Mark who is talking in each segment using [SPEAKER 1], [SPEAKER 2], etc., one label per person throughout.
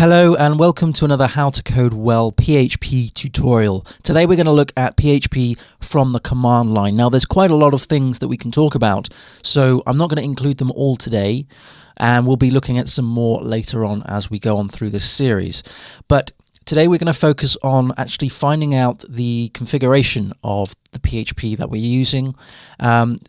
[SPEAKER 1] Hello and welcome to another How to Code Well PHP tutorial. Today we're going to look at PHP from the command line. Now there's quite a lot of things that we can talk about, so I'm not going to include them all today, and we'll be looking at some more later on as we go on through this series. But today we're going to focus on actually finding out the configuration of the PHP that we're using,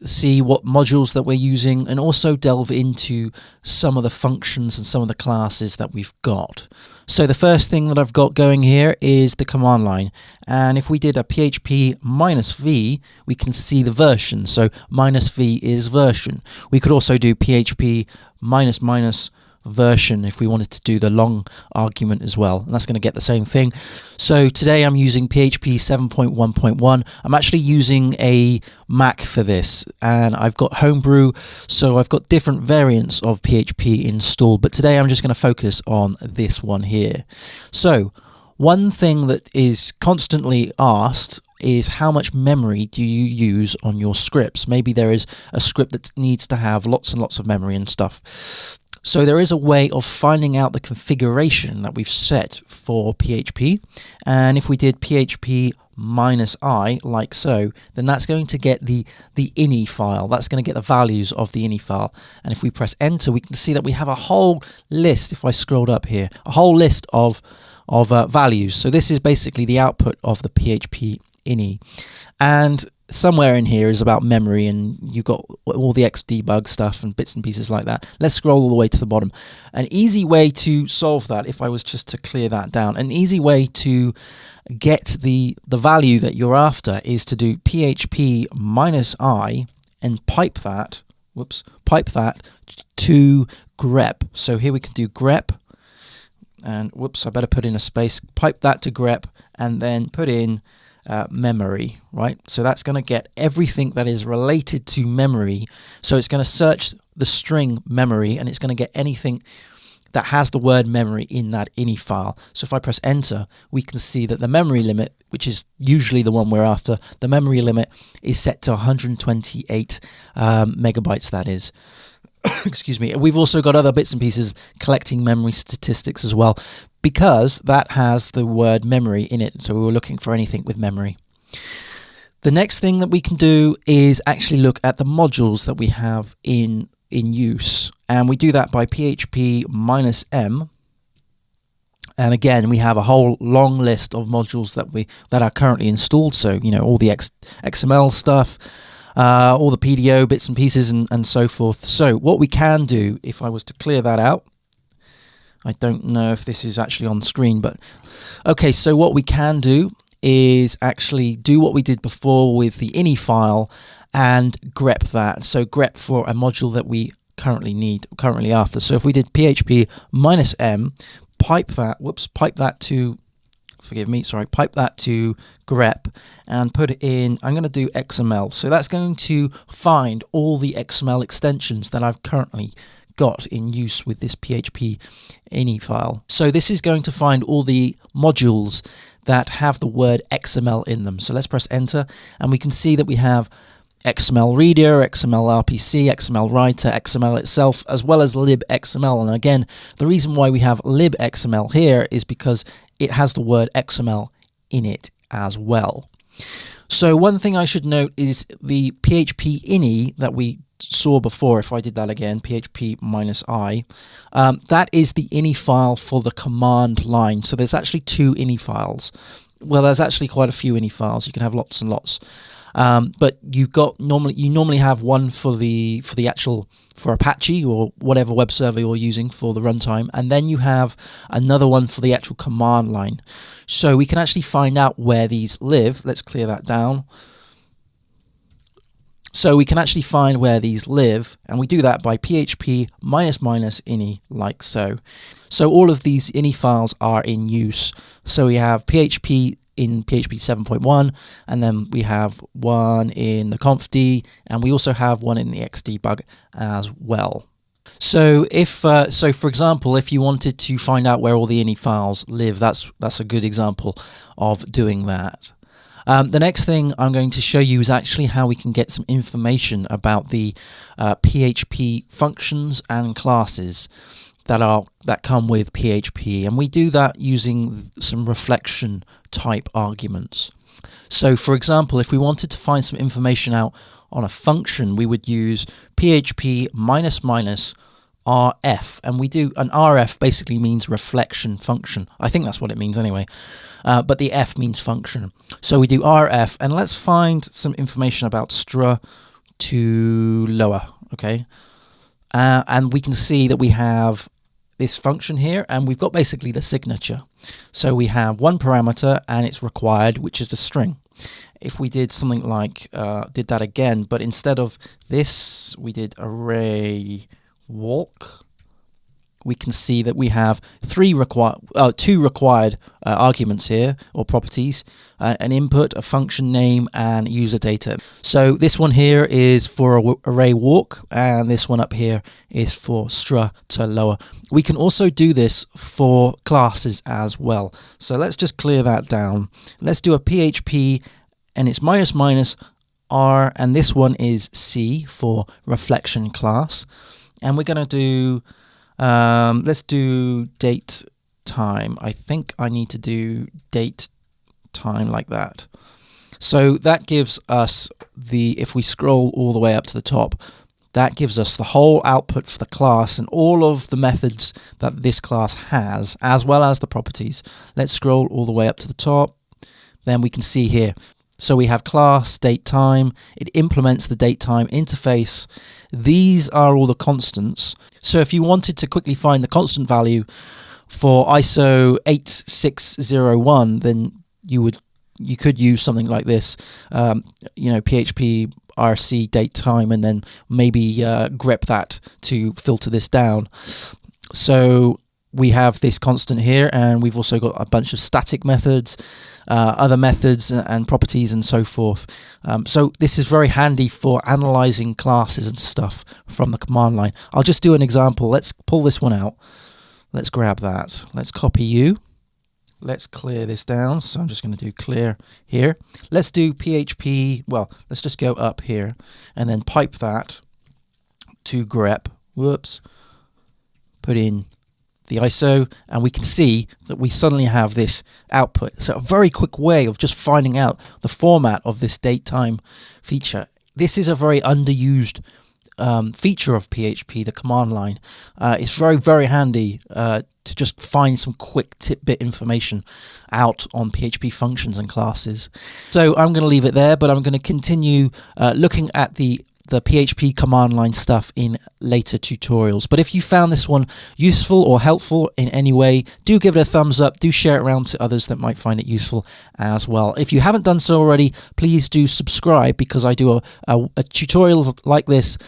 [SPEAKER 1] see what modules that we're using, and also delve into some of the functions and some of the classes that we've got. So the first thing that I've got going here is the command line, and if we did a PHP -v, we can see the version. So -v is version. We could also do PHP version if we wanted to do the long argument as well, and that's going to get the same thing. So today I'm using PHP 7.1.1. I'm actually using a Mac for this, and I've got Homebrew, so I've got different variants of PHP installed, but today I'm just going to focus on this one here. So one thing that is constantly asked is how much memory do you use on your scripts? Maybe there is a script that needs to have lots and lots of memory and stuff. So there is a way of finding out the configuration that we've set for PHP, and if we did PHP -i like so, then that's going to get the ini file. That's going to get the values of the ini file, and if we press enter, we can see that we have a whole list. If I scrolled up here, a whole list of values. So this is basically the output of the PHP ini, and somewhere in here is about memory, and you've got all the xdebug stuff and bits and pieces like that. Let's scroll all the way to the bottom. An easy way to solve that, if I was just to clear that down, an easy way to get the value that you're after is to do PHP -i and pipe that to grep. So here we can do grep, and I better put in a space, pipe that to grep, and then put in memory, right? So that's going to get everything that is related to memory. So it's going to search the string memory, and it's going to get anything that has the word memory in that ini file. So if I press enter, we can see that the memory limit, which is usually the one we're after, the memory limit is set to 128 megabytes, that is. Excuse me. We've also got other bits and pieces collecting memory statistics as well, because that has the word memory in it. So we were looking for anything with memory. The next thing that we can do is actually look at the modules that we have in use, and we do that by PHP -m. And again, we have a whole long list of modules that are currently installed. So all the XML stuff, all the PDO bits and pieces, and so forth. So what we can do, if I was to clear that out, I don't know if this is actually on screen, but okay, so what we can do is actually do what we did before with the ini file and grep that. So grep for a module that we currently after. So if we did PHP -m, pipe that to grep and put it in, I'm going to do XML. So that's going to find all the XML extensions that I've currently got in use with this PHP ini file. So this is going to find all the modules that have the word XML in them. So let's press enter, and we can see that we have XML Reader, XML RPC, XML Writer, XML itself, as well as libxml. And again, the reason why we have libxml here is because it has the word XML in it as well. So one thing I should note is the PHP ini that we saw before. If I did that again, PHP -i, that is the ini file for the command line. So there's actually two ini files. Well, there's actually quite a few ini files. You can have lots and lots. But you normally have one for Apache or whatever web server you're using for the runtime, and then you have another one for the actual command line. So we can actually find out where these live. Let's clear that down. So we can actually find where these live, and we do that by PHP -ini like so. So all of these ini files are in use. So we have PHP in PHP 7.1, and then we have one in the confd, and we also have one in the xdebug as well. So for example, if you wanted to find out where all the ini files live, that's a good example of doing that. The next thing I'm going to show you is actually how we can get some information about the PHP functions and classes. that come with PHP, and we do that using some reflection type arguments. So for example, if we wanted to find some information out on a function, we would use PHP -rf, and we do an RF basically means reflection function. I think that's what it means anyway, but the F means function. So we do RF, and let's find some information about str to lower. Okay, and we can see that we have this function here, and we've got basically the signature. So we have one parameter and it's required, which is a string. If we did something like did that again, but instead of this we did array walk, we can see that we have two required arguments here, or properties, an input, a function name, and user data. So this one here is for array walk, and this one up here is for str to lower. We can also do this for classes as well. So let's just clear that down. Let's do a PHP, and it's -r, and this one is C for reflection class. And we're going to do, let's do date time. I think I need to do date time like that. So that gives us if we scroll all the way up to the top, that gives us the whole output for the class and all of the methods that this class has, as well as the properties. Let's scroll all the way up to the top. Then we can see here. So we have class, date time, it implements the date time interface. These are all the constants. So if you wanted to quickly find the constant value for ISO 8601, then you could use something like this, PHP RC date time, and then maybe grep that to filter this down. So we have this constant here, and we've also got a bunch of static methods, other methods and properties and so forth. So this is very handy for analyzing classes and stuff from the command line. I'll just do an example. Let's pull this one out. Let's grab that. Let's copy you. Let's clear this down. So I'm just going to do clear here. Let's do PHP. Well, let's just go up here and then pipe that to grep. Whoops. Put in the ISO, and we can see that we suddenly have this output. So a very quick way of just finding out the format of this date time feature. This is a very underused feature of PHP, the command line. It's very, very handy to just find some quick tidbit information out on PHP functions and classes. So I'm going to leave it there, but I'm going to continue looking at the PHP command line stuff in later tutorials. But if you found this one useful or helpful in any way, do give it a thumbs up, do share it around to others that might find it useful as well. If you haven't done so already, please do subscribe, because I do a tutorial like this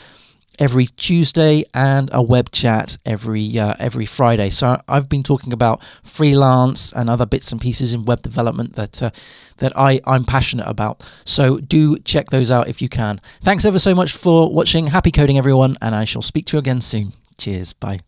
[SPEAKER 1] every Tuesday and a web chat every Friday. So I've been talking about freelance and other bits and pieces in web development that I'm passionate about. So do check those out if you can. Thanks ever so much for watching. Happy coding, everyone, and I shall speak to you again soon. Cheers. Bye.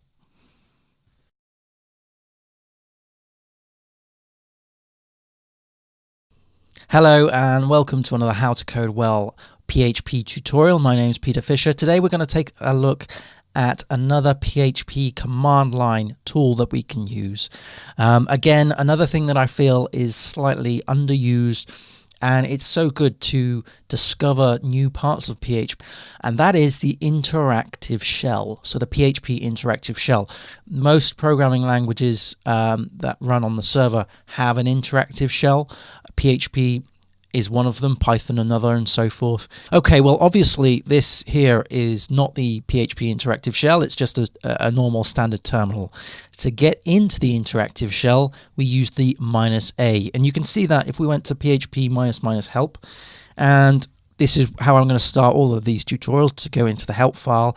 [SPEAKER 1] Hello and welcome to another How to Code Well PHP tutorial. My name is Peter Fisher. Today we're going to take a look at another PHP command line tool that we can use. Again, another thing that I feel is slightly underused, and it's so good to discover new parts of PHP, and that is the interactive shell. So the PHP interactive shell. Most programming languages that run on the server have an interactive shell. PHP is one of them, Python another, and so forth. Okay, well obviously this here is not the PHP interactive shell, it's just a normal standard terminal. To get into the interactive shell, we use the -a, and you can see that if we went to PHP -help, and this is how I'm going to start all of these tutorials, to go into the help file,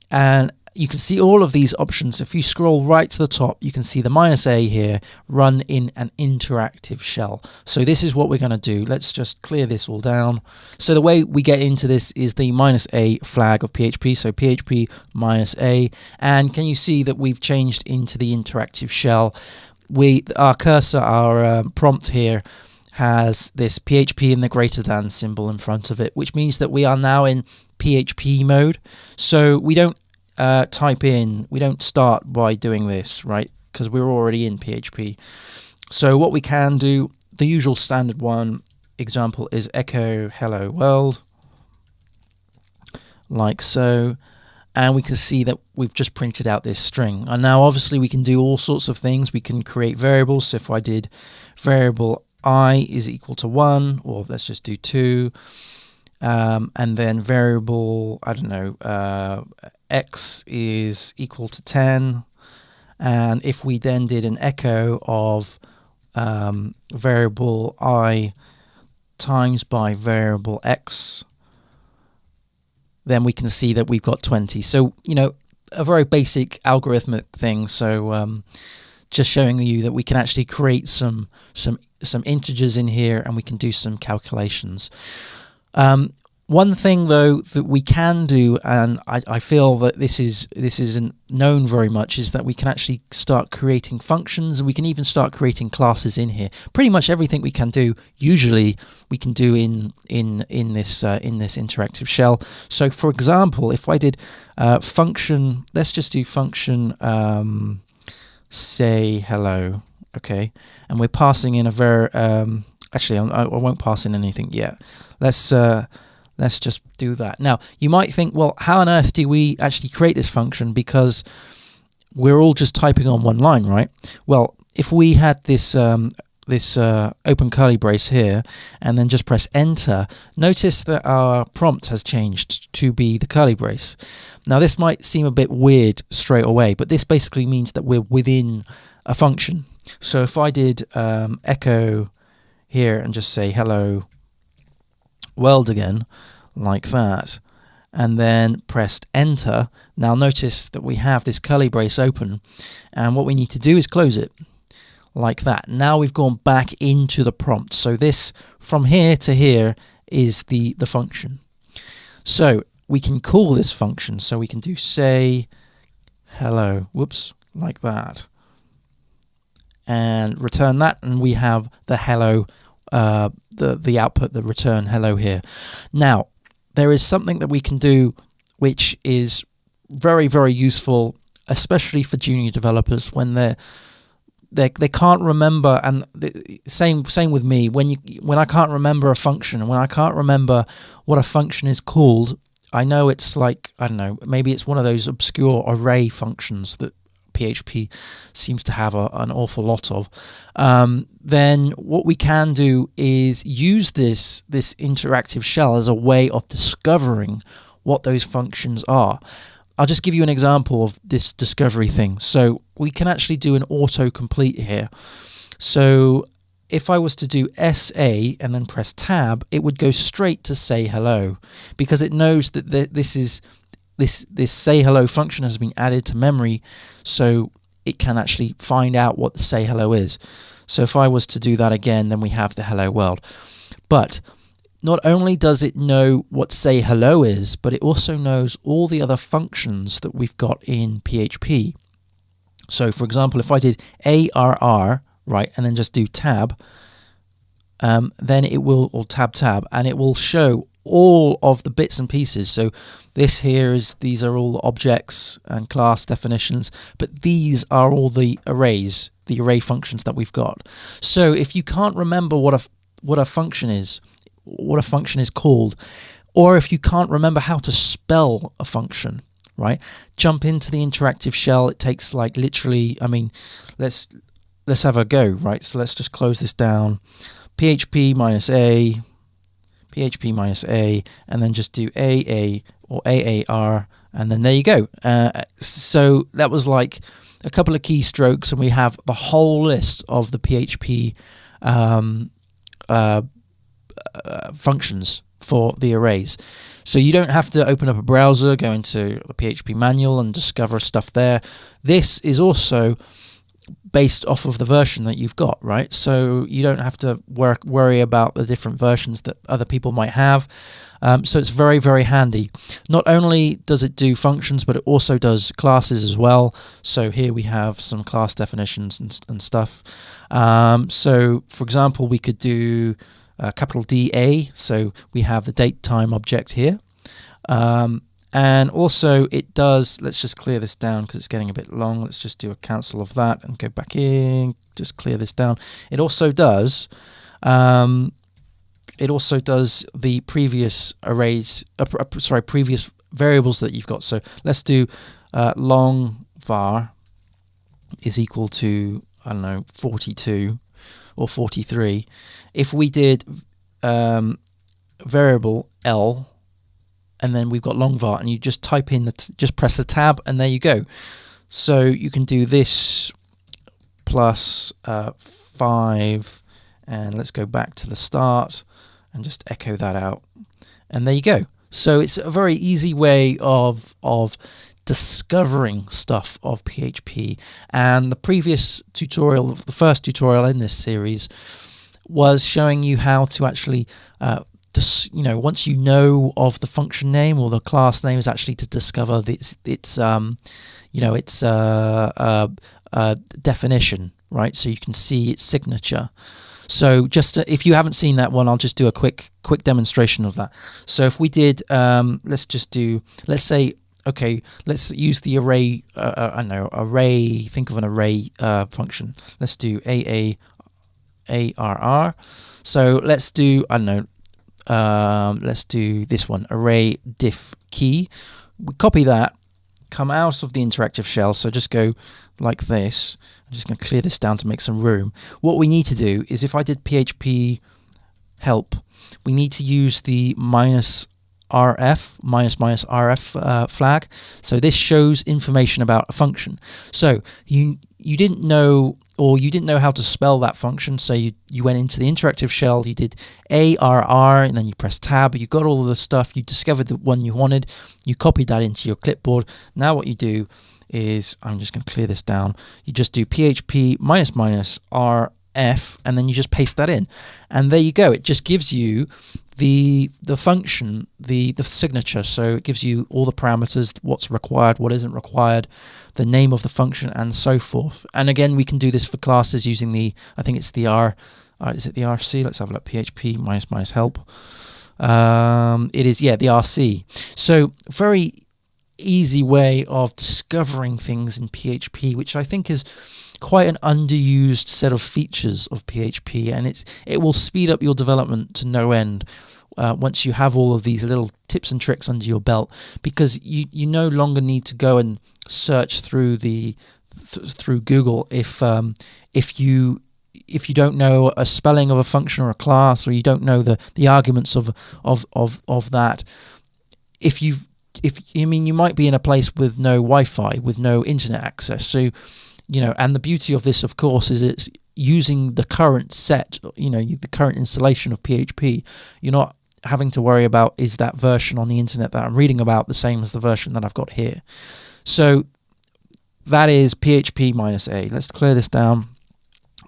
[SPEAKER 1] and you can see all of these options. If you scroll right to the top, you can see the -a here, run in an interactive shell. So this is what we're going to do. Let's just clear this all down. So the way we get into this is the -a flag of PHP, so PHP -a, and can you see that we've changed into the interactive shell? Our cursor, our prompt here, has this PHP and the greater than symbol in front of it, which means that we are now in PHP mode. So we don't type in, we don't start by doing this, right? Because we're already in PHP. So what we can do, the usual standard one example is echo hello world, like so. And we can see that we've just printed out this string. And now obviously we can do all sorts of things. We can create variables. So if I did variable I is equal to 1, or let's just do 2, and then variable, I don't know, x is equal to 10. And if we then did an echo of variable I times by variable x, then we can see that we've got 20. So, you know, a very basic algorithmic thing. So just showing you that we can actually create some integers in here, and we can do some calculations. One thing though that we can do, and I feel that this isn't known very much, is that we can actually start creating functions, and we can even start creating classes in here. Pretty much everything we can do, usually we can do in this interactive shell. So for example, if I did function, let's just do function say hello, okay, and we're passing in a very actually I won't pass in anything yet. Let's just do that. Now, you might think, well, how on earth do we actually create this function? Because we're all just typing on one line, right? Well, if we had this open curly brace here, and then just press enter, notice that our prompt has changed to be the curly brace. Now, this might seem a bit weird straight away, but this basically means that we're within a function. So if I did echo here and just say hello world again, like that, and then pressed enter, now notice that we have this curly brace open, and what we need to do is close it like that. Now we've gone back into the prompt. So this from here to here is the function. So we can call this function, so we can do say hello, whoops, like that, and return that, and we have the hello, the output, the return hello here. Now there is something that we can do which is very, very useful, especially for junior developers when they can't remember, and same with me, when I can't remember a function, and when I can't remember what a function is called. I know it's like, I don't know, maybe it's one of those obscure array functions that PHP seems to have an awful lot of. Then what we can do is use this interactive shell as a way of discovering what those functions are. I'll just give you an example of this discovery thing. So we can actually do an autocomplete here. So if I was to do SA and then press tab, it would go straight to say hello, because it knows that this say hello function has been added to memory, so it can actually find out what the say hello is. So if I was to do that again, then we have the hello world. But not only does it know what say hello is, but it also knows all the other functions that we've got in PHP. So for example, if I did ARR, right, and then just do tab, then it will, or tab, and it will show all of the bits and pieces. So this here these are all the objects and class definitions, but these are all the arrays, the array functions that we've got. So if you can't remember what a function is called, or if you can't remember how to spell a function, right, jump into the interactive shell. It takes like literally, I mean, let's have a go, right? So let's just close this down, PHP -a, and then just do AA or AAR, and then there you go. So that was like a couple of keystrokes, and we have the whole list of the PHP functions for the arrays. So you don't have to open up a browser, go into the PHP manual and discover stuff there. This is also based off of the version that you've got, right? So you don't have to worry about the different versions that other people might have. So it's very, very handy. Not only does it do functions, but it also does classes as well. So here we have some class definitions and stuff. So for example, we could do capital DA. So we have the date time object here. And also it does, let's just clear this down because it's getting a bit long. Let's just do a cancel of that and go back in, just clear this down. It also does the previous arrays, previous variables that you've got. So let's do long var is equal to, I don't know, 42 or 43. If we did variable L, and then we've got long var, and you just type in just press the tab, and there you go. So you can do this plus 5, and let's go back to the start and just echo that out, and there you go. So it's a very easy way of discovering stuff of PHP. And the previous tutorial, the first tutorial in this series, was showing you how to actually once you know of the function name or the class name, is actually to discover its definition, right? So you can see its signature. So just if you haven't seen that one, I'll just do a quick demonstration of that. So if we did, let's say, okay, let's use the array. I know array. Think of an array function. Let's do arr. So let's do, I don't know. Let's do this one, array diff key. We copy that, come out of the interactive shell, so just go like this. I'm just going to clear this down to make some room. What we need to do is, if I did PHP help, we need to use the -rf flag. So this shows information about a function. So you didn't know, or you didn't know how to spell that function, so you went into the interactive shell, you did arr, and then you press tab, you got all of the stuff, you discovered the one you wanted, you copied that into your clipboard. Now what you do is, I'm just going to clear this down, you just do PHP -rf, and then you just paste that in, and there you go. It just gives you the function, the signature. So it gives you all the parameters, what's required, what isn't required, the name of the function, and so forth. And again, we can do this for classes using the, I think it's the is it the RC? Let's have a look. PHP -help. It is, yeah, the RC. So very easy way of discovering things in PHP, which I think is quite an underused set of features of PHP, and it will speed up your development to no end once you have all of these little tips and tricks under your belt, because you no longer need to go and search through through Google if you don't know a spelling of a function or a class, or you don't know the arguments of that. You might be in a place with no Wi-Fi, with no internet access, so and the beauty of this, of course, is it's using the current set, the current installation of PHP. You're not having to worry about, is that version on the internet that I'm reading about the same as the version that I've got here? So that is PHP -a. Let's clear this down.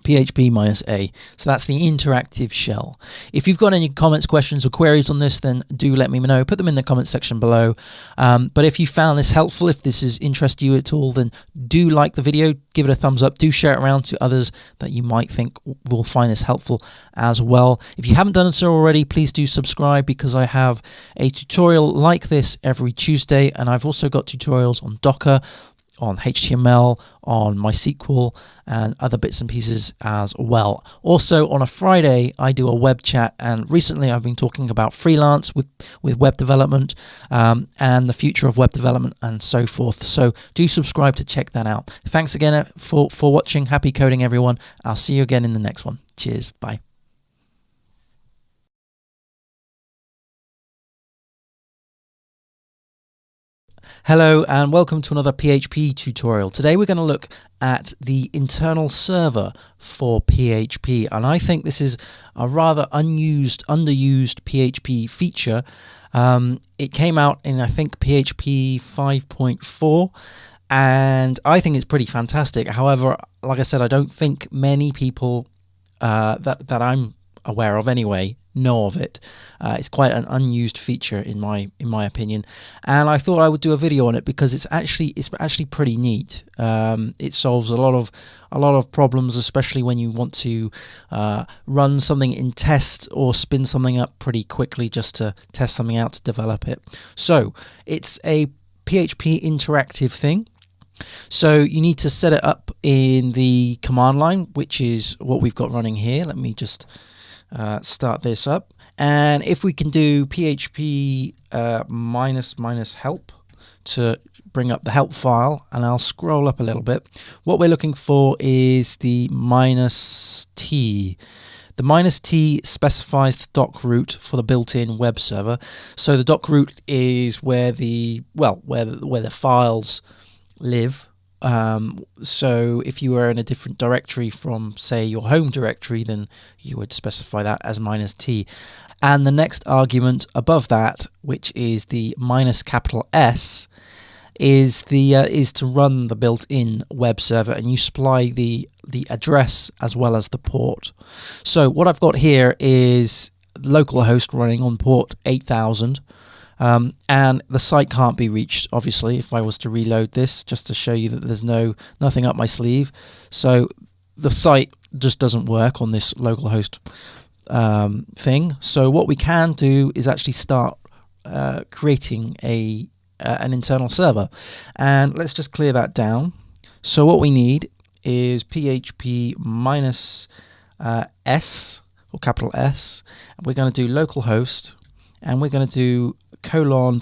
[SPEAKER 1] PHP -a. So that's the interactive shell. If you've got any comments, questions, or queries on this, then do let me know. Put them in the comment section below. But if you found this helpful, if this has interested you at all, then do like the video, give it a thumbs up, do share it around to others that you might think will find this helpful as well. If you haven't done so already, please do subscribe, because I have a tutorial like this every Tuesday, and I've also got tutorials on Docker, on HTML, on MySQL, and other bits and pieces as well. Also, on a Friday, I do a web chat, and recently I've been talking about freelance with web development, and the future of web development, and so forth. So do subscribe to check that out. Thanks again for watching. Happy coding, everyone. I'll see you again in the next one. Cheers. Bye. Hello and welcome to another PHP tutorial. Today we're going to look at the internal server for PHP, and I think this is a rather underused PHP feature. It came out in, I think, PHP 5.4, and I think it's pretty fantastic. However, like I said, I don't think many people that I'm aware of anyway know of it. It's quite an unused feature in my opinion, and I thought I would do a video on it because it's actually pretty neat. It solves a lot of problems, especially when you want to run something in test or spin something up pretty quickly just to test something out to develop it. So it's a PHP interactive thing. So you need to set it up in the command line, which is what we've got running here. Let me just start this up, and if we can do PHP -- help to bring up the help file, and I'll scroll up a little bit. What we're looking for is the -t. The -t specifies the doc root for the built-in web server. So the doc root is where the files live. So if you were in a different directory from, say, your home directory, then you would specify that as -t. And the next argument above that, which is the -S, is to run the built-in web server, and you supply the address as well as the port. So what I've got here is localhost running on port 8000. And the site can't be reached, obviously, if I was to reload this, just to show you that there's nothing up my sleeve. So the site just doesn't work on this localhost thing. So what we can do is actually start creating an internal server. And let's just clear that down. So what we need is PHP -S, or capital S. We're going to do localhost, and we're going to do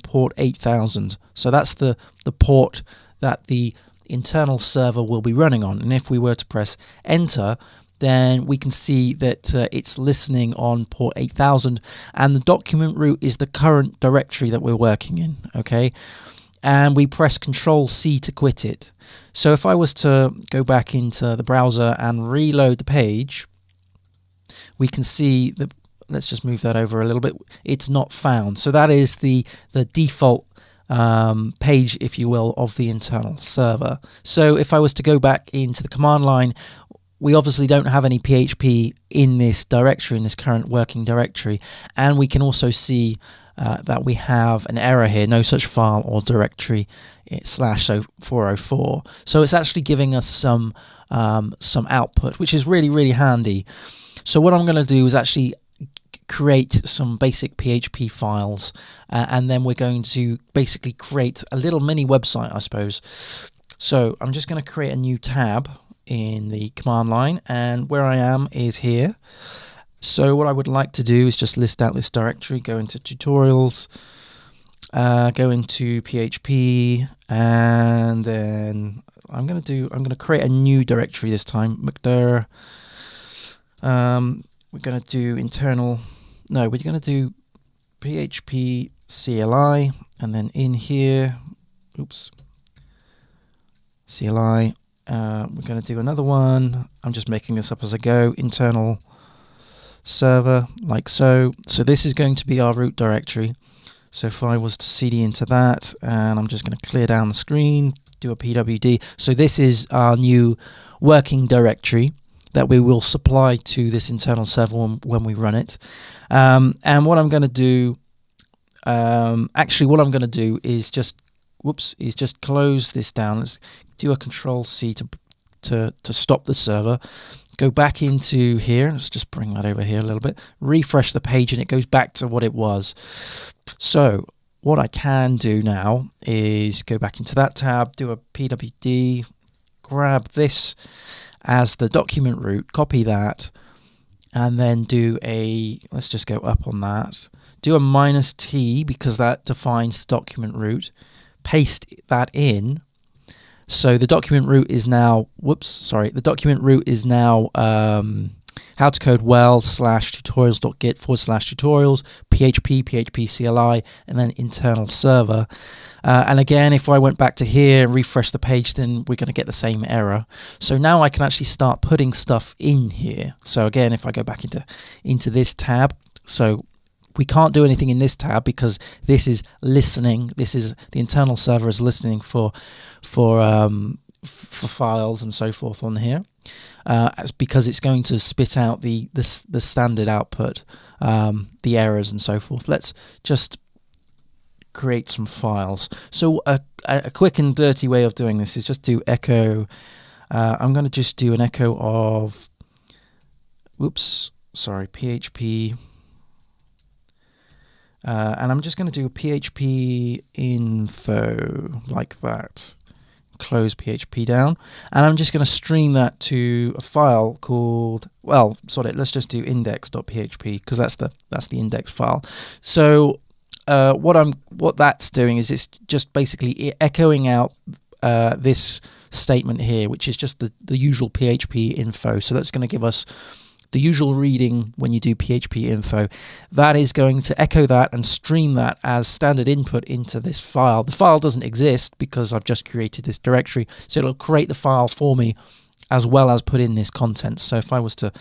[SPEAKER 1] :port 8000. So that's the port that the internal server will be running on. And if we were to press enter, then we can see that it's listening on port 8000, and the document root is the current directory that we're working in. Okay, and we press Control-C to quit it. So if I was to go back into the browser and reload the page, we can see that. Let's just move that over a little bit. It's not found. So that is the default page, if you will, of the internal server. So if I was to go back into the command line, we obviously don't have any PHP in this directory, in this current working directory. And we can also see that we have an error here, no such file or directory /404. So it's actually giving us some output, which is really, really handy. So what I'm going to do is actually create some basic PHP files, and then we're going to basically create a little mini website, I suppose. So I'm just going to create a new tab in the command line, and where I am is here. So what I would like to do is just list out this directory, go into tutorials, go into PHP, and then I'm going to create a new directory this time. We're going to do we're going to do PHP CLI, and then in here, CLI, we're going to do another one. I'm just making this up as I go. Internal server, like so. So this is going to be our root directory. So if I was to cd into that, and I'm just going to clear down the screen, do a pwd. So this is our new working directory that we will supply to this internal server when we run it. And what I'm going to do, is just close this down. Let's do a Control-C to stop the server. Go back into here. Let's just bring that over here a little bit. Refresh the page, and it goes back to what it was. So what I can do now is go back into that tab, do a pwd, grab this as the document root, copy that, and then do let's just go up on that, do a -t because that defines the document root, paste that in. So the document root is now, the document root is now how to code well /tutorials.git /tutorials, PHP CLI, and then internal server. And again, if I went back to here and refresh the page, then we're going to get the same error. So now I can actually start putting stuff in here. So again, if I go back into this tab, so we can't do anything in this tab because this is listening. This is the internal server is listening for files and so forth on here. because it's going to spit out the standard output, the errors and so forth. Let's just create some files. So a quick and dirty way of doing this is just do echo. I'm going to just do an echo of, PHP, and I'm just going to do a PHP info like that. Close PHP down, and I'm just going to stream that to a file called, let's just do index.php, because that's the index file. So what that's doing is it's just basically echoing out this statement here, which is just the usual PHP info. So that's going to give us the usual reading when you do PHP info. That is going to echo that and stream that as standard input into this file. The file doesn't exist because I've just created this directory, so it'll create the file for me as well as put in this content. So if I was to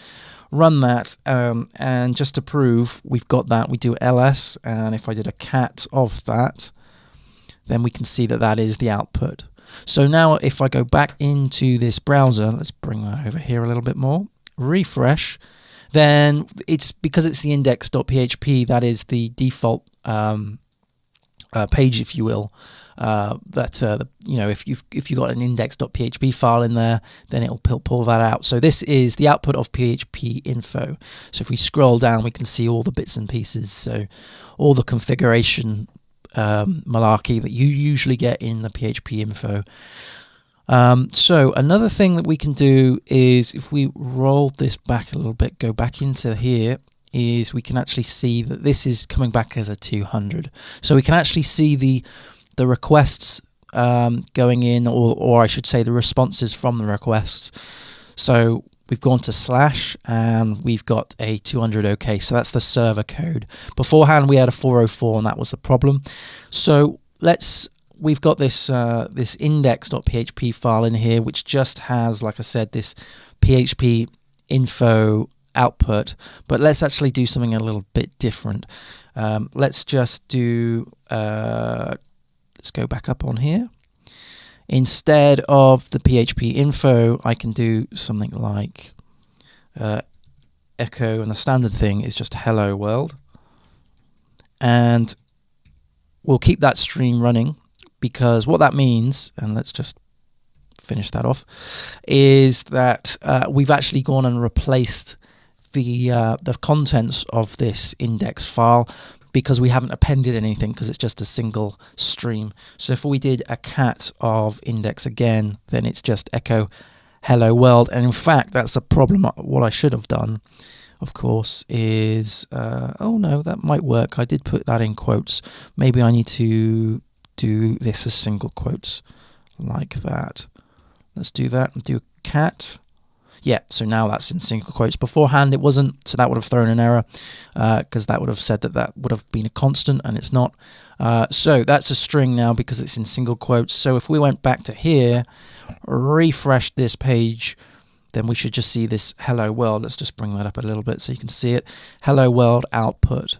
[SPEAKER 1] run that, and just to prove we've got that, we do ls, and if I did a cat of that, then we can see that that is the output. So now if I go back into this browser, let's bring that over here a little bit more, refresh, then it's because it's the index.php, that is the default page, if you will, if you got an index.php file in there, then it'll pull that out. So this is the output of PHP info. So if we scroll down, we can see all the bits and pieces, so all the configuration malarkey that you usually get in the PHP info. So another thing that we can do is, if we roll this back a little bit, go back into here, is we can actually see that this is coming back as a 200. So we can actually see the requests going in, or I should say the responses from the requests. So we've gone to / and we've got a 200 OK. So that's the server code. Beforehand we had a 404 and that was the problem. So we've got this this index.php file in here, which just has, like I said, this PHP info output, but let's actually do something a little bit different. Let's just do let's go back up on here. Instead of the PHP info, I can do something like echo, and the standard thing is just hello world, and we'll keep that stream running, because what that means, and let's just finish that off, is that we've actually gone and replaced the contents of this index file, because we haven't appended anything, because it's just a single stream. So if we did a cat of index again, then it's just echo hello world. And in fact, that's a problem. What I should have done, of course, is oh no, that might work. I did put that in quotes. Maybe I need to do this as single quotes like that. Let's do that and do a cat. Yeah, so now that's in single quotes. Beforehand it wasn't, so that would have thrown an error, because that would have said that would have been a constant, and it's not. So that's a string now because it's in single quotes. So if we went back to here, refresh this page, then we should just see this hello world. Let's just bring that up a little bit so you can see it. Hello world output.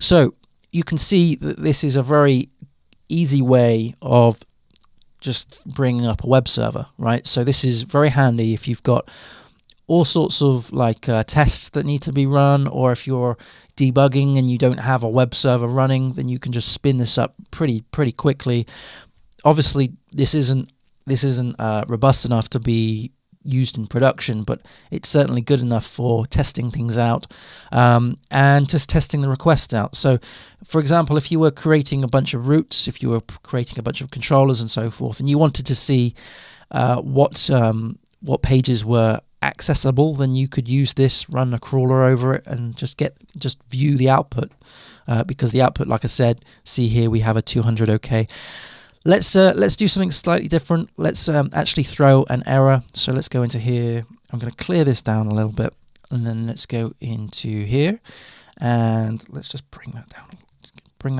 [SPEAKER 1] So you can see that this is a very easy way of just bringing up a web server, right? So this is very handy if you've got all sorts of tests that need to be run, or if you're debugging and you don't have a web server running, then you can just spin this up pretty quickly. Obviously this isn't robust enough to be used in production, but it's certainly good enough for testing things out, and just testing the requests out. So for example, if you were creating a bunch of routes, if you were creating a bunch of controllers and so forth, and you wanted to see what pages were accessible, then you could use this, run a crawler over it, and just view the output, because the output, like I said, see here we have a 200 OK. Let's do something slightly different. Let's actually throw an error. So let's go into here. I'm going to clear this down a little bit, and then let's go into here, and let's just bring that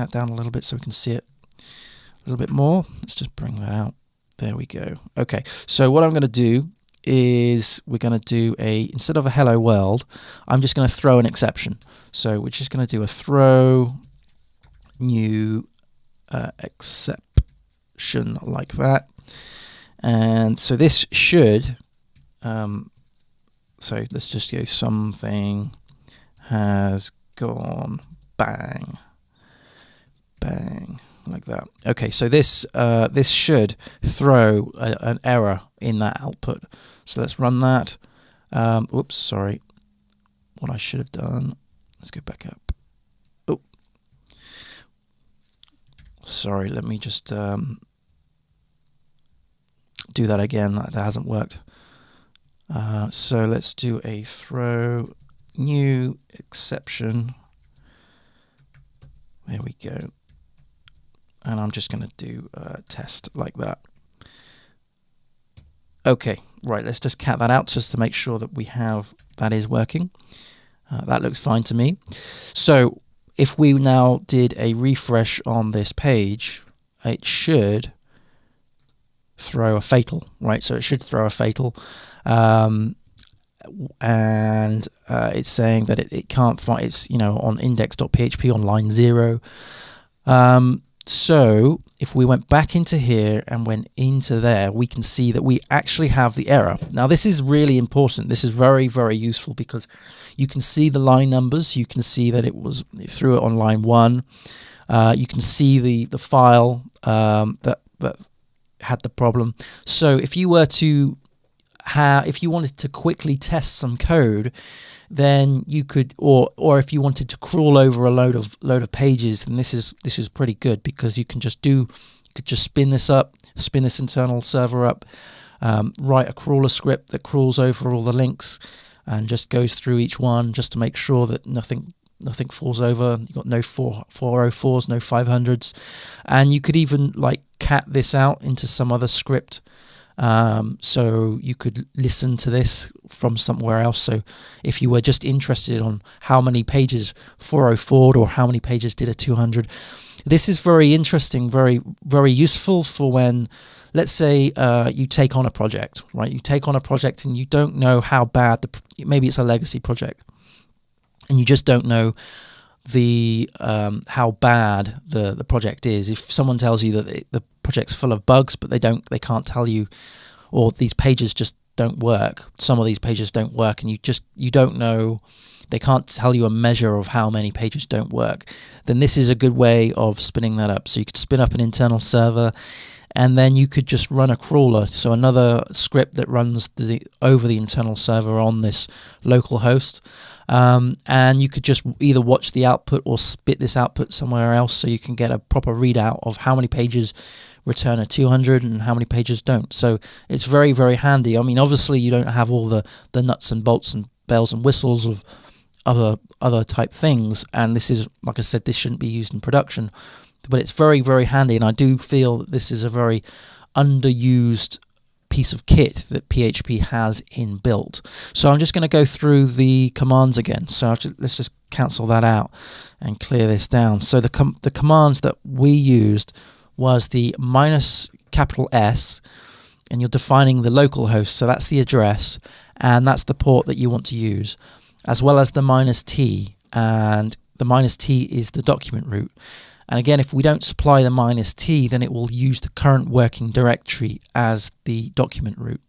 [SPEAKER 1] down a little bit so we can see it a little bit more. Let's just bring that out. There we go. Okay. So what I'm going to do is we're going to do instead of a hello world, I'm just going to throw an exception. So we're just going to do a throw new exception like that. And so this should So let's just go something has gone bang, bang, like that. Okay, so this this should throw an error in that output. So let's run that. Whoops, sorry. What I should have done. Let's go back up. Oh, sorry. Let me just do that again. That hasn't worked. So let's do a throw new exception. There we go. And I'm just going to do a test like that. Okay, right, let's just cat that out just to make sure that we have that is working. That looks fine to me. So if we now did a refresh on this page, it should throw a fatal, right? So it should throw a fatal. And it's saying that it can't find, it's, you know, on index.php on line 0. So if we went back into here and went into there, we can see that we actually have the error. Now this is really important. This is very, very useful because you can see the line numbers. You can see that it threw it on line 1. You can see the file that had the problem. So if you were to if you wanted to quickly test some code, then you could, or if you wanted to crawl over a load of pages, then this is pretty good, because you can just spin this internal server up, write a crawler script that crawls over all the links and just goes through each one just to make sure that nothing falls over. You've got no 404s, no 500s, and you could even like cat this out into some other script. So you could listen to this from somewhere else. So if you were just interested on how many pages 404'd or how many pages did a 200, this is very interesting, very, very useful for when, let's say, you take on a project, right? You take on a project and you don't know how bad maybe it's a legacy project, and you just don't know how bad the project is. If someone tells you that the project's full of bugs, but they can't tell you, or these pages just don't work, some of these pages don't work, and you don't know, they can't tell you a measure of how many pages don't work, then this is a good way of spinning that up. So you could spin up an internal server, and then you could just run a crawler, so another script that runs over the internal server on this local host, and you could just either watch the output or spit this output somewhere else, so you can get a proper readout of how many pages return a 200 and how many pages don't. So it's very, very handy. I mean, obviously you don't have all the nuts and bolts and bells and whistles of other type things, and this is, like I said, this shouldn't be used in production, but it's very, very handy, and I do feel that this is a very underused piece of kit that PHP has inbuilt. So I'm just going to go through the commands again. So let's just cancel that out and clear this down. So the commands that we used was the -S, and you're defining the local host, so that's the address, and that's the port that you want to use, as well as the -T, and the -T is the document root. And again, if we don't supply the -T, then it will use the current working directory as the document root.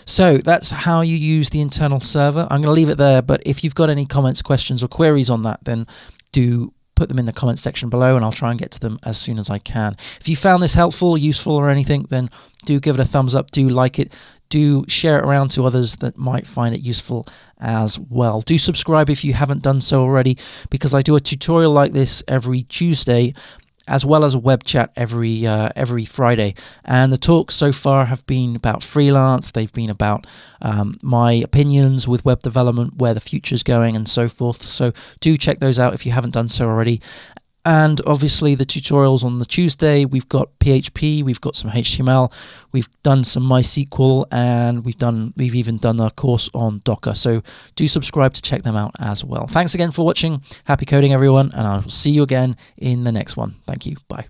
[SPEAKER 1] So that's how you use the internal server. I'm going to leave it there, but if you've got any comments, questions, or queries on that, then do put them in the comments section below, and I'll try and get to them as soon as I can. If you found this helpful, useful, or anything, then do give it a thumbs up, do like it, do share it around to others that might find it useful as well. Do subscribe if you haven't done so already, because I do a tutorial like this every Tuesday, as well as a web chat every Friday. And the talks so far have been about freelance, they've been about my opinions with web development, where the future's going, and so forth. So do check those out if you haven't done so already. And obviously the tutorials on the Tuesday, we've got PHP, we've got some HTML, we've done some MySQL, and we've even done a course on Docker. So do subscribe to check them out as well. Thanks again for watching. Happy coding, everyone, and I will see you again in the next one. Thank you. Bye.